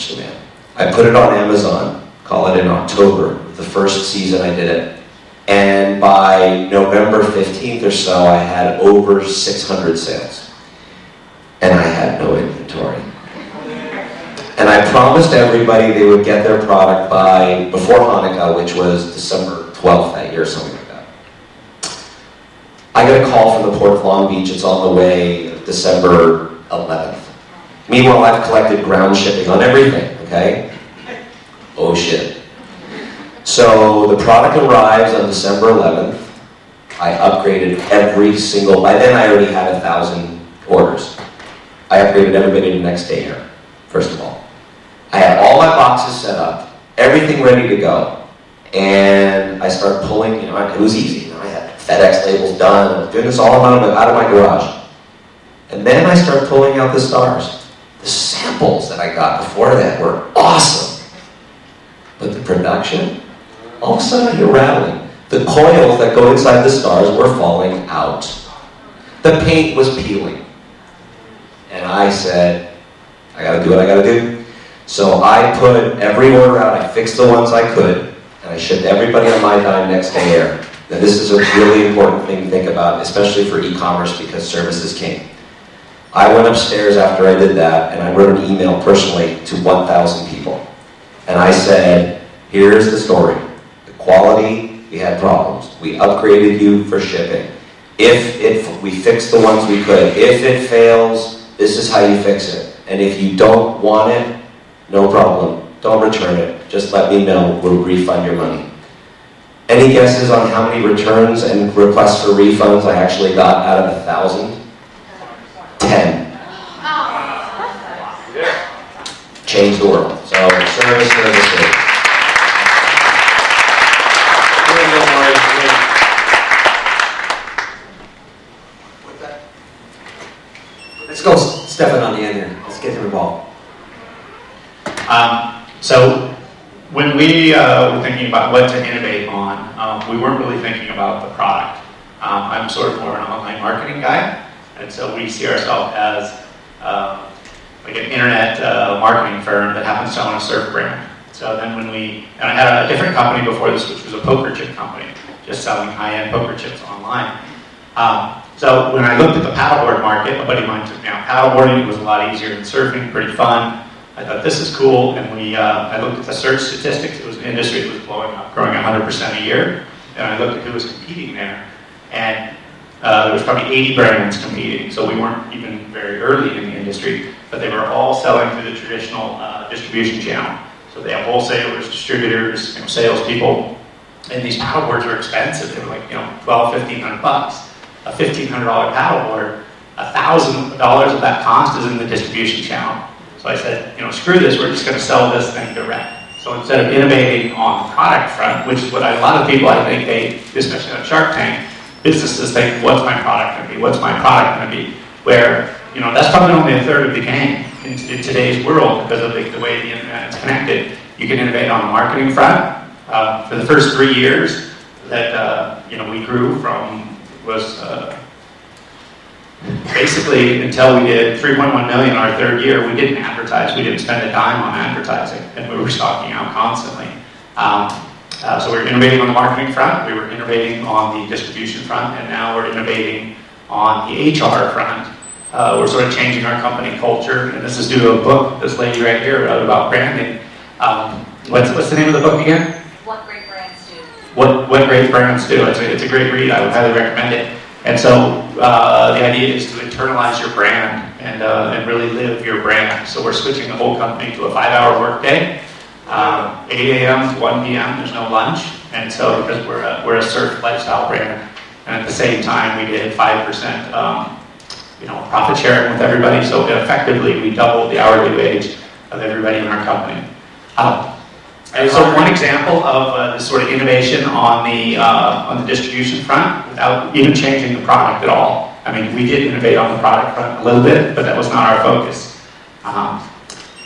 much demand. I put it on Amazon, call it in October, the first season I did it. And by November 15th or so, I had over 600 sales. And I had no inventory. And I promised everybody they would get their product by before Hanukkah, which was December 12th that year, something like that. I get a call from the Port of Long Beach. It's on the way December 11th. Meanwhile, I've collected ground shipping on everything, okay? Oh shit. So the product arrives on December 11th. I upgraded every single, by then I already had 1,000 orders. I upgraded everybody the next day here, first of all. I had all my boxes set up, everything ready to go. And I started pulling, it was easy. I had FedEx labels done, I was doing this all out of my garage. And then I started pulling out the stars. The samples that I got before that were awesome. But the production, all of a sudden you're rattling. The coils that go inside the stars were falling out. The paint was peeling. And I said, I gotta do what I gotta do. So I put every order out, I fixed the ones I could, and I shipped everybody on my dime next day air. Now this is a really important thing to think about, especially for e-commerce, because service is king. I went upstairs after I did that, and I wrote an email personally to 1,000 people. And I said, here's the story. The quality, we had problems. We upgraded you for shipping. If we fixed the ones we could. If it fails, this is how you fix it. And if you don't want it, no problem. Don't return it. Just let me know. We'll refund your money. Any guesses on how many returns and requests for refunds I actually got out of 1,000? 10. Changed the world. So service. Let's go, Stefan, on the end here. Let's get him involved. So when we were thinking about what to innovate on, we weren't really thinking about the product. I'm sort of more an online marketing guy, and so we see ourselves as like an internet marketing firm that happens to own a surf brand. So then and I had a different company before this, which was a poker chip company, just selling high-end poker chips online. So when I looked at the paddleboard market, a buddy of mine took me out paddleboarding. It was a lot easier than surfing, pretty fun. I thought this is cool, and I looked at the search statistics. It was an industry that was blowing up, growing 100% a year, and I looked at who was competing there, and there was probably 80 brands competing, so we weren't even very early in the industry, but they were all selling through the traditional distribution channel. So they have wholesalers, distributors, salespeople, and these paddleboards were expensive. They were like, $1,200, $1,500. A $1,500 paddleboard, $1,000 of that cost is in the distribution channel. So I said, screw this, we're just going to sell this thing direct. So instead of innovating on the product front, which is what a lot of people, I think, especially on Shark Tank, businesses think, what's my product going to be? What's my product going to be? Where, that's probably only a third of the game in today's world because of the way the internet is connected. You can innovate on the marketing front. For the first 3 years that, we grew from was basically until we did 3.1 million our third year, we didn't advertise. We didn't spend a dime on advertising, and we were stocking out constantly. So we were innovating on the marketing front, we were innovating on the distribution front, and now we're innovating on the HR front. We're sort of changing our company culture, and this is due to a book this lady right here wrote about branding. What's the name of the book again? What Great Brands Do. What Great Brands Do. It's a great read. I would highly recommend it. And so the idea is to internalize your brand and really live your brand. So we're switching the whole company to a 5-hour workday, 8 a.m. to 1 p.m. There's no lunch, and so because we're a surf lifestyle brand, and at the same time we did 5% profit sharing with everybody. So effectively we doubled the hourly wage of everybody in our company. And so one example of this sort of innovation on the distribution front without even changing the product at all. I mean, we did innovate on the product front a little bit, but that was not our focus.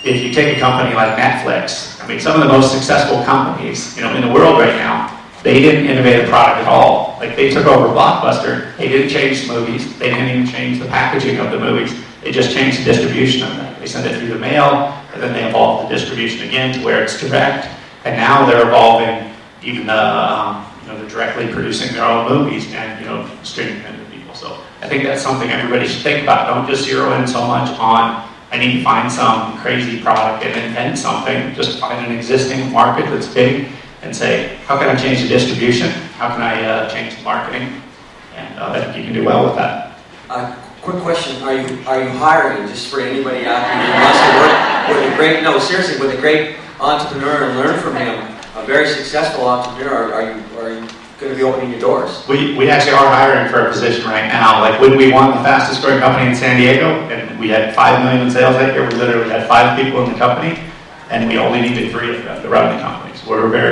If you take a company like Netflix, I mean, some of the most successful companies, in the world right now, they didn't innovate a product at all. Like they took over Blockbuster, they didn't change the movies, they didn't even change the packaging of the movies, they just changed the distribution of them. They send it through the mail, and then they evolve the distribution again to where it's direct. And now they're evolving even they're directly producing their own movies and streaming them to people. So I think that's something everybody should think about. Don't just zero in so much on I need to find some crazy product and invent something. Just find an existing market that's big and say, how can I change the distribution? How can I change the marketing? And I think you can do well with that. Quick question: Are you hiring just for anybody out there who wants to work with a great? No, seriously, with a great entrepreneur and learn from him, a very successful entrepreneur? Are you going to be opening your doors? We actually are hiring for a position right now. Like when we won the fastest growing company in San Diego, and we had $5 million in sales that year, we literally had 5 people in the company, and we only needed 3 of them to run the company. So we're very